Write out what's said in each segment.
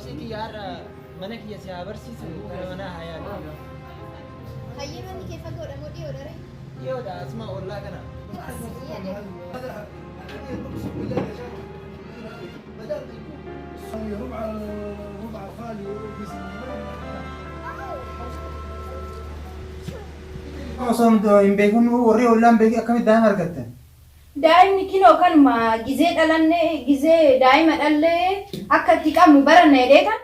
سيدي يار منك يا سيابر سيسو منا هيا هيا مني كيف أقول أمودي ولا ري يودا اسمع والله كنا ربع خالي أصلاً إن بيكون وري ولا إن بيك أكمل دائما ركضت. daa'imni kinoo kanuma gizee dhalanne gizee daa'ima dhallee akka itti qabnu baranna jedheeta.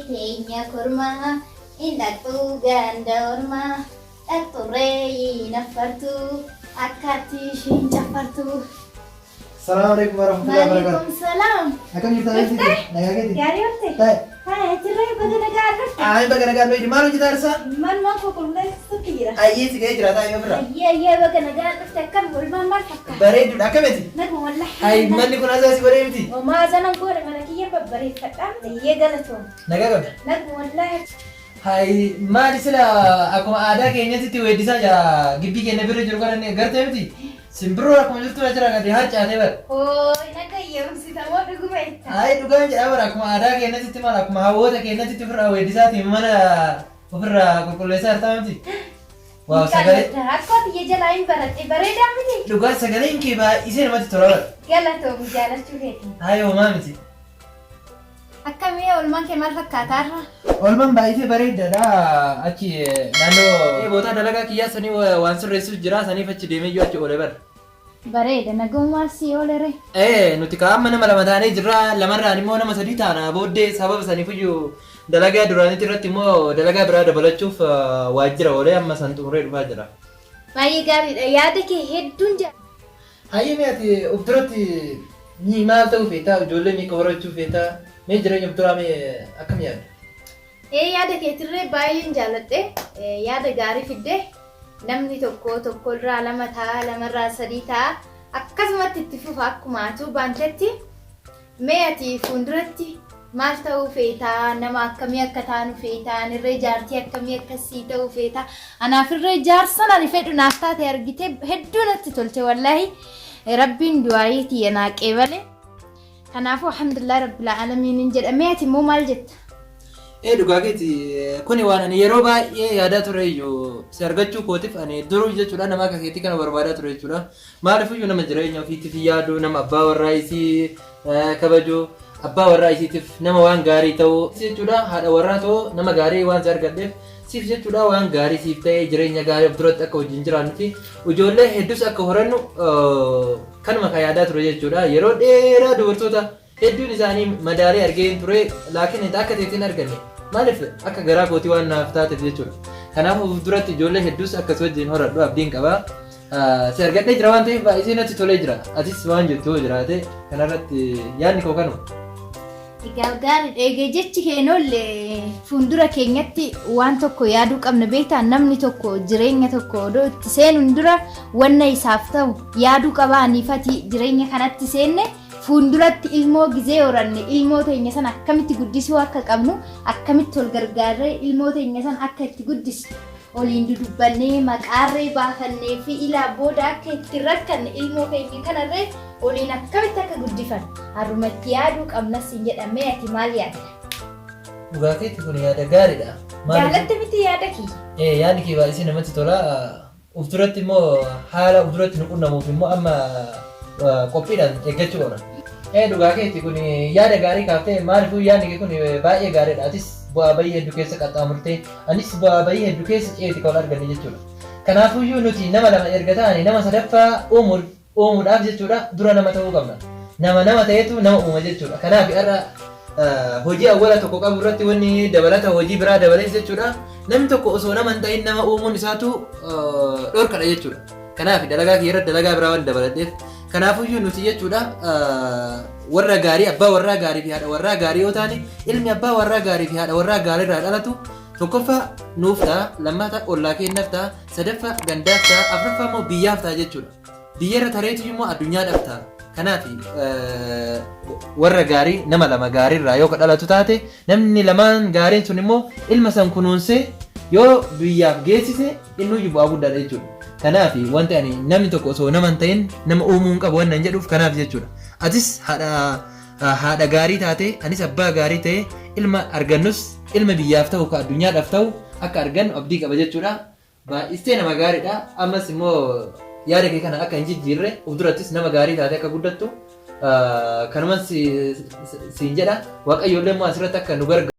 Teenya kurma indatu ganda orma datu rei nafartu akati shin jafartu. Assalamualaikum warahmatullahi wabarakatuh. Waalaikumsalam. Akan kita lihat itu, nagagiti. Gari otte. Hai, tirai baga nagar. Ay, baga nagar di mana kita rasa? Man ko kullu sukira. Ay, sige, jira tayo bra. Iya baga nagar kan bulman marfaka. Bare du dakameti. Nagu wallahi. Ay, man ko nasa si bare miti. O ma zanan ko da malakiya babbare fadam da iya galato. Nagagab. Nagu wallahi. Hai, mali sila aku ada kayaknya sih wedi saja. Gibi kayaknya biru juru kan garte miti. Simbro aku justu aja kan dihajar ane ber. Oh, inaga iya mesti tahu aku baita. Ay, dugaan aja ber aku ada kayaknya sih malah aku mau ada kayaknya sih biru wedi saja mana biru kulkulesa arta miti. Wow, sagale. Aku dia jalain barat, bare dah miti. Dugaan sagale inki ba isi nama itu toral. Galato bijala chuheti. Ayo mami. Akkamiya olman kee maal fakkaatarra? Olman baay'ee bareedaadha. Achi naannoo boota dalagaa kiyyaa sanii waan sirreessuuf jira saniif achi deemee iyyuu achi oole bara. Bareeda nagummaa si oolere. Nuti kaa'amma nama lama taanee jirra lamarraan immoo nama sadii taana booddee sababa saniif iyyuu dalagaa duraanitti irratti immoo dalagaa biraa dabalachuuf waajjira oolee amma san xumuree dhufaa jira. Baay'ee gaariidha. Yaada kee hedduun jira. Hayyami ati of duratti ni maal ta'uu feetaa ijoollee miika horachuu feetaa mee jireenya of duraa mee akkam yaadda? Yaada keetirree baay'een jaalladhe. Yaada gaarii fidde namni tokko irraa lama ta'a lamarraa sadii ta'a akkasumatti itti fufa akkuma atu baantetti mee ati fuulduratti maal ta'uu feetaa nama akkamii akka taanu feetaa irree jaartii akkamii akkasii ta'uu feetaa anaaf irree jaarsan ani fedhu naaf taate argite hedduu natti tolte wallahi rabbiin du'aayii tiyya naaqee malee kanaafuu alhamdulillah rabbil aalamiin jedha mee ati immoo maal jetta? Dhugaatii kuni waan ani yeroo baay'ee yaadaa ture iyyuu si argachuu kootiif ani duruu jechuudha nama akka keetii kana barbaadaa ture jechuudha. Maaliif iyyuu nama jireenya ofiitiif yaadu nama abbaa warraa isii kabaju abbaa warraa isiitiif nama waan gaarii ta'u jechuudha. Haadha warraa ta'u nama gaarii waan si argadheef siif jechuudha waan gaarii siif ta'e jireenya gaarii of duratti akka wajjin jiraannu fi ijoollee hedduus akka horannu kanuma kan yaadaa ture jechuudha. Yeroo dheeraa dubartoota hedduun isaanii madaalee argee ture laakiin akka teetiin arganne maaliif akka garaa kootii waan naaf taateef jechuudha. Kanaaf duratti ijoollee hedduus akkas wajjin horadhu abdiin qaba. Si argadhee jira waan ta'eef baay'isee natti tolee jira. Atis waan jettu jiraate kanarratti yaadni koo kanuma. Egaa gaariidha. Egaa jechi keenolle fuuldura keenyatti waan tokko yaaduu qabna beektaa namni tokko jireenya tokko odoo itti seenuun dura wanna isaaf ta'u yaaduu qaba aniifati jireenya kanatti seenne fuulduratti ilmoo gizee horanne ilmoo teenya san akkamitti guddisuu akka qabnu akkamitti ol gargaarree ilmoo teenya san akka itti guddisnu oliin dudubbannee maqaarree baafannee fi ilaa booda akka itti rakkanne ilmoo keenya kanarree oliin akkamitti akka guddifan harumatti yaaduu qabnas hin jedhamee ati maal yaadda? Dhugaa keetti kun yaada gaariidha. Jaalatte miti yaada kiyya? Yaadni kee baay'isee namatti tola. Uf duratti immoo haala uf duratti nu qunnamuuf immoo amma qophiidhaan eeggachuu qabna. Dhugaa keetti kun yaada gaarii kaaftee maaliifuu yaadni kee kun baay'ee gaariidha. Atis bu'aa bayii hedduu keessa qaxxaamurtee anis bu'aa bayii hedduu keessa ceeti kan arganne jechuudha. Kanaafuyyuu nuti nama lama erga ta'anii nama sadaffaa uumuudhaaf jechuudha dura nama ta'uu qabna. Nama ta'etu nama uuma jechuudha. Kanaaf har'a hojii awwala tokko qabu irratti wanni dabalata hojii biraa dabalees jechuudha. Namni tokko osoo nama hin ta'in nama uumuun isaatu dhorkadha jechuudha. Kanaaf dalagaa kee irratti dalagaa biraa waan dabaladheef kanaafuyyuu nuti jechuudha warra gaarii abbaa warraa gaarii fi haadha warraa gaarii yoo taane ilmi abbaa warraa gaarii fi haadha warraa gaarii irraa dhalatu tokkoffaa nuuf ta'a, lammataa ollaa keenyaaf ta'a, sadaffaa gandaaf ta'a, afuraffaa immoo biyyaaf ta'a jechuudha. Biyya irra tareetu immoo addunyaadhaaf ta'a. Kanaaf warra gaarii nama lama gaarii irraa yoo dhalatu taate namni lamaan gaariin sun immoo ilma san kunuunsee yoo biyyaaf geessise inni bu'aa guddaadha jechuudha. Kanaaf wanti ani namni tokko osoo nama hin ta'in nama uumuu hin qabu waan nan jedhuuf kanaaf jechuudha. Atis haadha gaarii taate anis abbaa gaarii ta'e ilma argannus ilma biyyaaf ta'u ka addunyaadhaaf ta'u akka argannu abdii qaba jechuudha. Baay'istee nama gaariidha. Ammas immoo yaada kee kana akka hin jijjiirre of durattis nama gaarii taate akka guddattu kanumas siin jedha. Waaqayyoollee immoo asirratti akka nu gargaaru.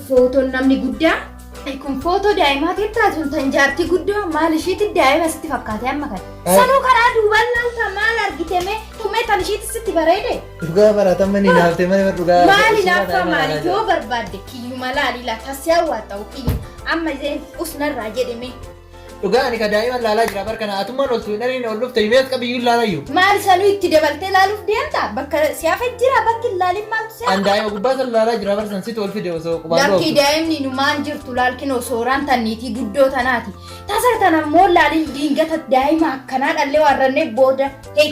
Footoon namni guddaa kun footoo daa'imaatiif taatu tan jaartii guddoo maal ishiitti daa'ima sitti fakkaate amma kana. Sanuu karaa duubaan laalta maal argiteme tumee tan ishiitti sitti bareede. Dhugaa baratamma ni naaftee malee dhugaa. Maali naafa maali yoo barbaadde kiyyu malaali laata siyaawwaa ta'u kiyyu amma isheen usnarraa jedhame. Dhugaa ani ka daa'ima laalaa jira barkana atummaan ol tuudhanii ol dhufte himeet qabiyyuu laalayyuu. Maali sanuu itti dabaltee laaluuf deemta bakka siyaafa jira bakki laalin maaltu siyaa. An daa'ima gubbaa san laalaa jira barsan sitti ol fide osoo qubaan dhoofu. Lakki daa'imni numaan jirtu laalkin osooraan tanniitii guddoo tanaati. Tasa tanammoo laalin diingata daa'ima akkanaa dhallee warrannee booda hee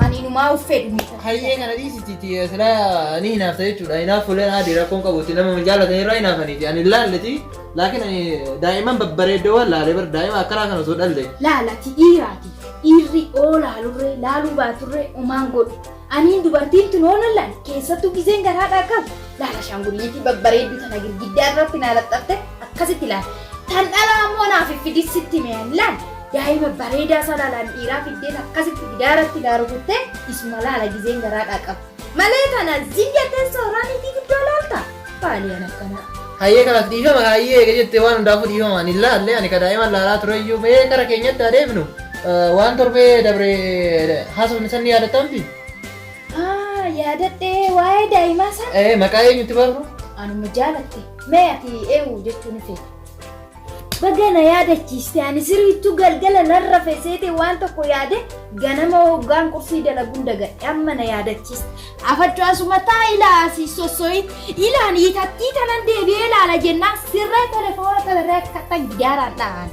ani numaa uffedhu mita. Hayyee kana dhiisiti silaa ni hinaafta jechuudha. Hinaaf fuuleen adii rakkoon qabuutti nama jaalatan irraa hinaafaniiti. Ani laalleti laakiin daa'iman babbareeddoo waan laalee bar daa'ima akkanaa kana osoo dhalle. Laalati dhiiraati. Dhiirri oo laalurree laaluu baaturree umaan godhu. Ani dubartiin tun oolan laal keessattuu giseen garaadhaa qabu. Laala shaangulliitii babbareedduu tana girgiddaa irratti naalaxxaftee akkasitti laala. Tan dhalaa ammoo naaf fidissitti mi'aan laal. Daa'ima bareedaa salaalaan dhiiraa fiddeen akkasitti gidaaratti laarukuttee isuma laala giseen garaadhaa qabu. Malee kana zingateen sooraaniitii guddoo laalta. Baaliyan akkanaa. Hayyee kanas dhiifama hayyee jettee waan hundaafuu dhiifama ani laallee ani ka daa'iman laalaa tureyyuu mee gara keenyatti adeemnu waan torbee dabree haasofni san ni yaadatamti. Yaadadhee waa'ee daa'imaa sana. Maqaa eenyutti barru? Anuma jaalatte mee ati eewu jechuun feete. Bagana yaadachiiste ani sirriittuu galgala narra feseete waan tokko yaade ganama hoggaan qursii dalaguun dagadhe amma na yaadachiiste. Afachuu asuma taa ilaasii sossoyin ilaan hiitattii tanan deebi'ee ilaala jennaan sirree telefoona kanarraa akka gidaaraan dha'an.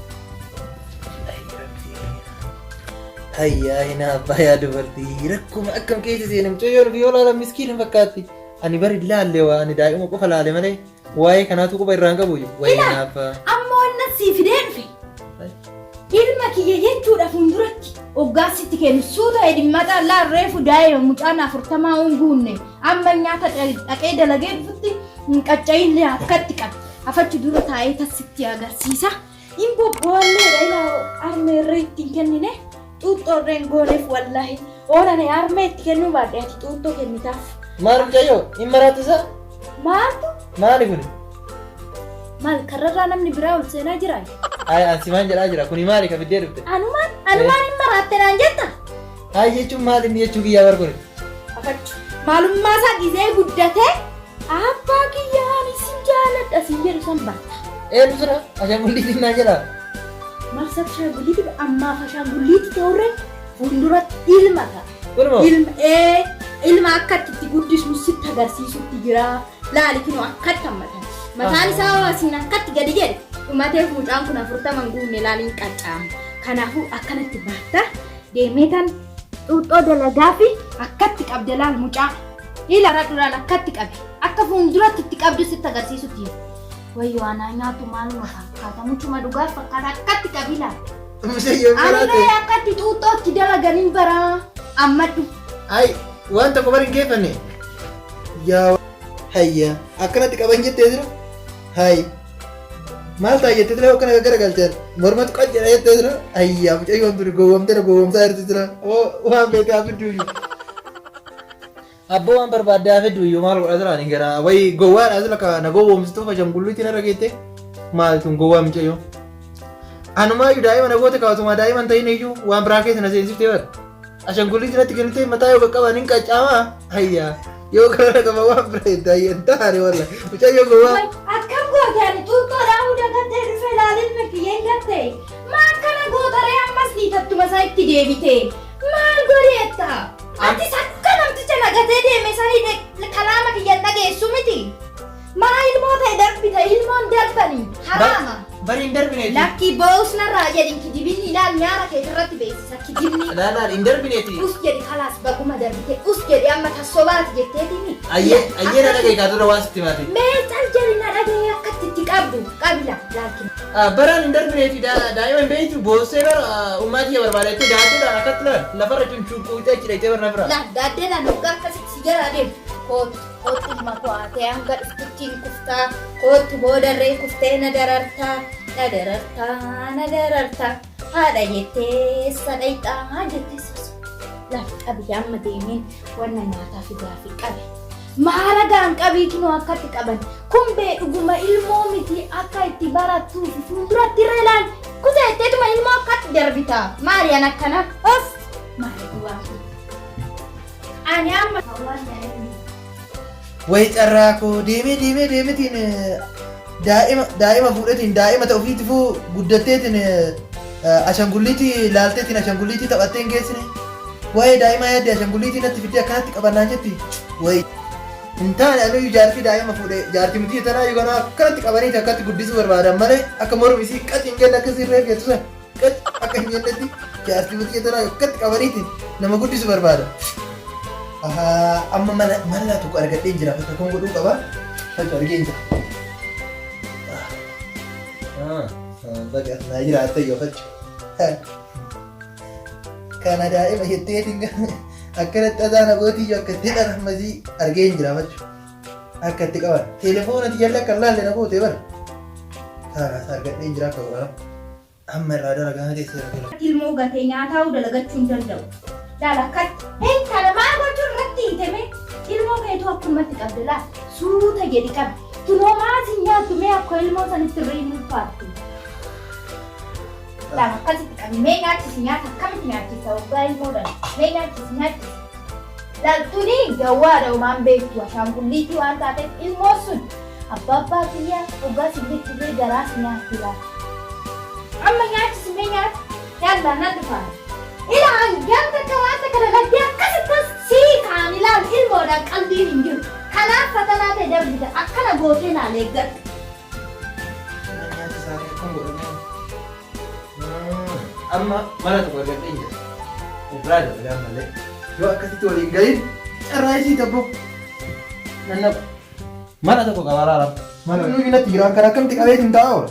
Hayyaa hina abbaa yaa dubartii rakkuma akkam keessa seenamtu yoo nufi yoo laalan miskiina fakkaatti. Ani bari laalle waa ani daa'ima qofa laale malee waa'ee kanaatu quba irraan qabu waa'ee naafa. Ammoo inni sii fidee dhufe. Ilma kiyya jechuudha fuulduratti hoggaasitti kennu suuta edimmataa laa reefu daa'ima mucaan 40 hin guunne amma nyaata dhaqee dalagee dhufutti qacca'illee akkatti qaba. Afachi dura taa'ee tasitti agarsiisa. Imbo boolleedha ilaa armee irra ittiin kennine xuuxxoorreen gooneef wallaahi. Oolane armee itti kennuu baadhee ati xuuxxoo kennitaaf. Maal mucayyoo hin maraatisa? Maaltu? Maali kun? Maal karrarraa namni biraa ol seenaa jiraa? Ay ansi maan jedhaa jira kuni maali ka fiddee dhufte? Anumaan hin maraatte naan jetta? Ay jechuun maali inni jechuu kiyyaa bar kuni? Afachu maalummaa isaa gisee guddatee abbaa kiyyaan isin jaaladha siin jedhu san baata. Eenyu sira ashaangulliitiin naan jedhaa? Marsat ashaangulliiti ammaaf ashaangulliiti ta'urre fuulduratti ilma ta'a. Kunoo? Ilma akkatti itti guddisnu sitti agarsiisutti jira. Laali kinoo akkatti hammatan. Mataan isaa hawaasiin akkatti gadi jedhe. Dhumateef mucaan kun 40 guunne laaliin qacca'an. Kanaafuu akkanatti baatta deemee tan xuuxxoo dalagaa fi akkatti qabde laal mucaa. Ilaala duraan akkatti qabe. Akka fuulduratti itti qabdu sitti agarsiisutti jira. Wayyoo anaa nyaatu maaluma fakkaata muchuma dhugaaf fakkaata akkatti qabi laal. Ani akkatti xuuxxoo itti dalaganiin baraa ammadhu. Ay waan tokko bari hin geeffanne. Yaa hayya akkanatti qaban jettee jira? Hay maal ta'a jettee jira akkana garagalchan mormatu qaccera jettee jira? Ayyaa mucayyoon tuni gowwamtee gowwamsaa jirti jira. Waan beekaa fidduuyyu. Abboo waan barbaaddaa fidduuyyu maal godha jira ani gara wayi gowwaadha jira ka na gowwomsituu ashaangulliitiin irra geette maal tun gowwaa mucayyoo. Anumaayyuu daa'ima na goote kaawwatuma daa'iman ta'in iyyuu waan biraa keessa na seensiftee bara. Ashaangulliitiin natti kennitee mataa yoo qaqqaban hin qaccaamaa? Ayyaa yoo kana qaba waan bira hin taa'een taa'anii walla mucayyoo gowwaa. Akkam goote xuuxxoodhaa hunda gattee dhufe ilaalin kiyyeen gattee maa akkana gootaree ammas liitattuma isaa itti deebite maal godheetta? Atis akka namticha nagatee deeme sanii kalaama kiyyan dhageessu miti. Maa ilmoo ta'e darbita ilmoon darbanii haraama. Bari hin darbineeti. Lakki bo'us narraa jedhin kijibinni ilaal nyaara kee irratti beeksisa kijibni. Laalaal hin darbineeti. Us jedhi kalaas baguma darbite us jedhi amma tassobaati jetteetini. Ayyee na dhagaye kaatudha waan sitti maati. Mee cal jedhi na dhagaye akkatti itti qabdu qabila laalkin. Baraan hin darbineeti daa'ima hin beektu boossee bara ummaatii barbaadettee daaddeedhaan akkatti lafarra cuncuuqxee achi dhayitee barna bira. Daaddeedhaan hoggaa akkasitti si jala adeemu. Kootti ilma kuwaatee hanga dhuftutti hin kuftaa. Kootti boodarree kuftee na darartaa. Na darartaa. Haadha jettee sadayxaa jettee sasu. Lafa qabii amma deemeen wanna nyaataa fidaa fi qabe. Maala gaan qabii kinoo akkatti qaban. Kumbee dhuguma ilmoo miti akka itti barattuu fi fuulduratti irra ilaali. Kuteetteetuma ilmoo akkatti darbita. Maariyaan akkana of maali duwwaa. Ani amma Wayi carraa koo deemeetiin daa'ima fuudhetiin daa'ima ta'u ofiitti fuu guddatteetiin ashaangulliitii laalteetiin ashaangulliitii taphatteen geessine. Wayi daa'ima yaadde ashaangulliitii natti fiddee akkanatti qabannaan jetti. Wayi hin taane anuyyuu jaartii daa'ima fuudhee jaartii mutii tanaa yoo ganaa akkanatti qabaniiti akkatti guddisuu barbaadan malee akka mormi isii qaci hin genne akkasii irra eeggattu sana qaci akka hin jennetti jaartii mutii tanaa akkatti qabaniiti nama guddisuu barbaada. Amma mana tokko argadheen jira bakka kun godhuu qaba. Bakka argeen jira. Bakka naa jiraatta yoo fachu. Kana daa'ima jetteetiin akkanatti asaana gootii yoo akkatti hidhan ammasii argeen jira fachu. Akkatti qaban. Telefoonati jala akka laalle na goote bara. Kaanaas argadheen jira akka godhaa. Amma irraa dalagaa teessee argina. Ilmoo gatee nyaataa dalagachuu hin danda'u. Dalakat kana maal gochuu irratti hiitame ilmoo keetu akkumatti qabde laa suuta jedhi qabde tunoo maatiin nyaattu mee akka ilmoo sanitti irra hin ulfaattu. Lama akkasitti qabdi mee nyaachisi nyaata akkamitti nyaachisa waggaa ilmoodhaan mee nyaachisi nyaachisi. Laltuni gawwaadha uumaan beektu ashaangulliitii waan taateef ilmoo sun abbaa kiyyaa waggaa sirriitti illee garaas nyaatti laa. Amma nyaachisi mee nyaata yaallaan na dhufaani. Ilaan ganta kawaata kana laggee akkasittas sii kaan ilaan ilmoodhaan qalbiin hin jiru. Kanaaf fatanaa ta'e darbita akkana gootee naan eeggadhu. Amma mana tokko argadheen jira. Irraa dalagaa malee yoo akkasitti waliin galiin carraa isii tabbo. Nannaqu. Mana tokko qabaa laala. Mana nuyi natti jira akkana akkamitti qabeetiin taa'aa oola.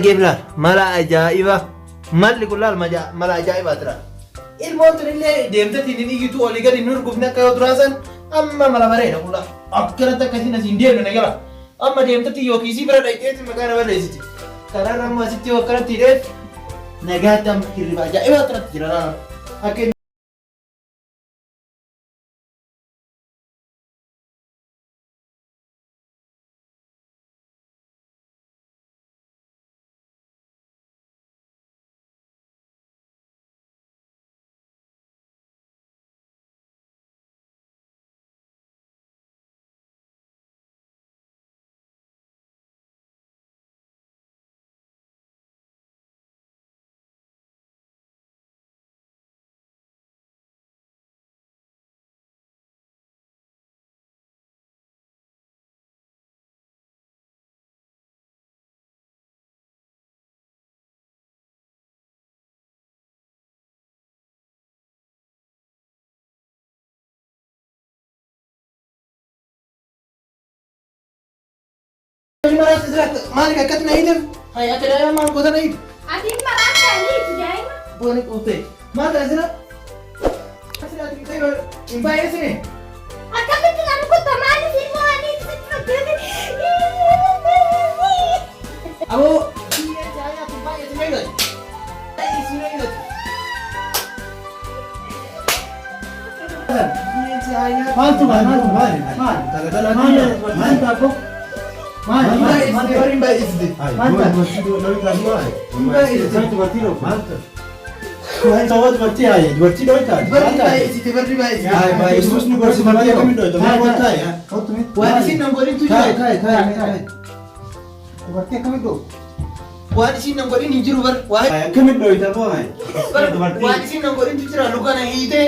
Geeblaan mala ajaa'iba. Malli kun laal mala ajaa'ibaa tura. Ilmoon tun illee deemtetiin hin iyyitu olii gadi hin urgufne akka yoo duraasan amma mala bareeda kulla. Akkanatti akkasiin asiin deemne na jala. Amma deemtatti yookiisii bira dhaqeetti maqaan balleessiti. Karaarra amma asitti yoo akkanatti hidheef nagaatti amma hirriba ajaa'ibaa kanatti jira laala. Akka مالك أكدنا هيدر؟ هاي أكد أيام ما نقول أنا هيدر. أدين مرات ثانية جاي. بونك أوتي. ما تأذنا؟ أسنا تكتير إمباية سنة. أكمل أنا كنت مالي في مواني تتفكرني. أبو. هي جاية إمباية سنة هيدر. أي سنة هيدر. هي جاية. ما أنت waan isin nan godhin hin jiru bar akkamitti dhoyita boo'ay waan isin nan godhin tu jira lukana hiite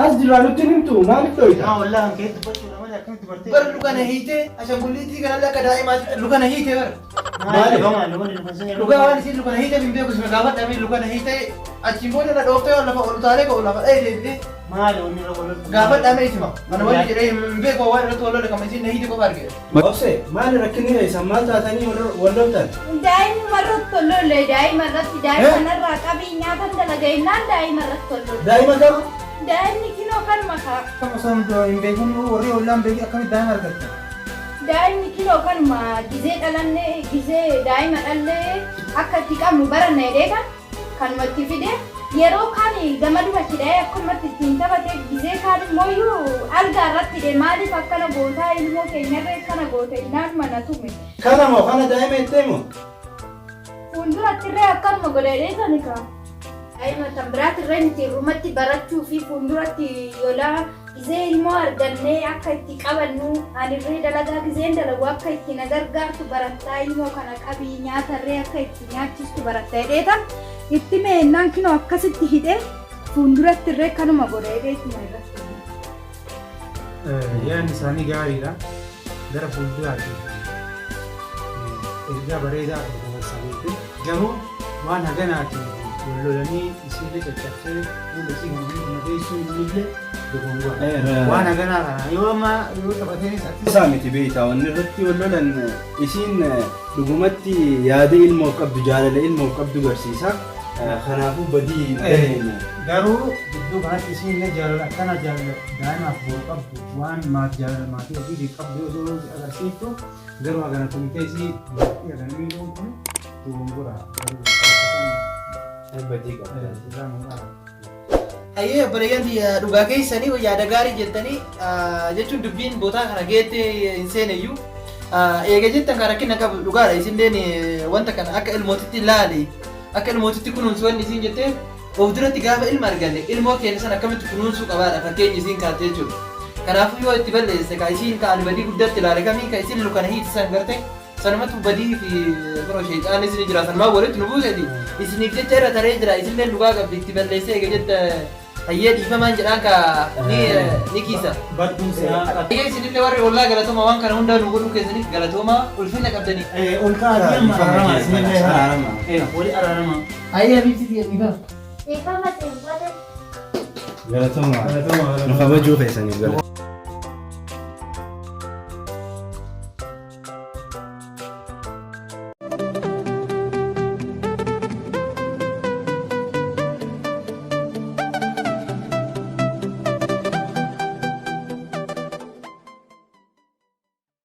as jira nutti himtu maaliif dhoyita والله أنا كنت بقول لما كنت برتي bar lukana hiite ashanguliitii kanallee akka daa'imaa lukana hiite bar lugaa waan isin lukana hiite hin beeku sima gaafa dhamee lukana hiite achiin booda na dhooftee lafa ol utaalee ka'u lafa dha'ee deebitee gaafa dhamee sima mana wali jedhee hin beeku waan irratti wal lola kama isin na hiite qofa argee obse maali rakkinni isa maal taatanii wal loltan Daa'imni marratti tollolle daa'ima irratti daa'ima kanarraa qabii nyaata dalagainaan daa'ima irratti tollolle. daa'ima kam Daa'imni kinoo kan makaa. كم صار إن بيكون وري ولا بيجي أكمل دائما أركض Daa'imni kinoo kan gizee dhalannee gizee daa'ima dhallee akka itti qabnu baranna jedheeta kanumatti fide yeroo kaan gamadumatti dhahee akkumatti ittiin taphatee gizee kaan immoo algaa irratti hidhe maaliif akkana gootaa ilmoo keenyarree kana goote inaan mana tume. kana moo kana daa'ima ittee moo Fuulduratti irree akkanuma godhee tani kaa. Daa'ima tan biraatti irree nuti rumatti barachuu fi fuulduratti yoolaa gizee ilmoo argannee akka itti qabannu ani irree dalagaa gizeen dalagu akka itti na gargaartu barattaa ilmoo kana qabii nyaata irree akka itti nyaachistu baratta jedheeta itti meennaan kinoo akkasitti hidhee fuulduratti irree kanuma godhee dheetuma irratti. Yaadni isaanii gaariidha. Gara fuulduraatti ergaa bareedaa dabarsaniitu garuu waan haganaatiin wal lolanii isinillee caccabsee fuula isii kan madeessuun illee dogongora. Waan haganaa kana yoo amma yoo taphateenis isaa miti beektaa wanni irratti wal lolan isiin dhugumatti yaada ilmoo qabdu jaalala ilmoo qabdu garsiisa kanaafuu badii gaheenya garuu gidduu kanatti isinillee jaalala akkana jaalala daa'imaaf boo qabdu waan jaalala maatii ofii qabdu yoo agarsiiftu garuu hagana kun keessi hagana miidhuun kun dogongora. badii qabda. Ayyee obboleeyyan dhugaa keessanii yaada gaarii jettanii jechuun dubbiin bootaa kana geettee hin seeneyyuu eega jettan kan rakkina qabu dhugaadha isinleen wanta kana akka ilmootitti ilaali akka ilmootitti kunuunsu wanni isiin jettee of duratti gaafa ilma arganne ilmoo keenya sana akkamitti kunuunsuu qabaadha fakkeenyi isiin kaate jechuudha. Kanaafuu yoo itti balleesse ka isiin ka ani badii guddatti ilaale kamii ka isin lukana hiitisan garte sanumatu badii fi biroo sheexaan isin jira sanumaa walitti nu buuseeti isiniif jecha irra taree jira isinleen dhugaa qabdi itti balleessee eega jetta hayyee dhiifamaan jedhaan ka ni kiisa. Hayyee isinillee warri ollaa galatooma waan kana hundaa nu godhuu keessaniif galatooma ulfina qabdanii. ol kaa'anii amma araarama isinillee wali araarama. Hayyee abiibsitii dhiifamu. Dhiifama ta'e Galatooma. Nu kabajuu keessaniif galatooma.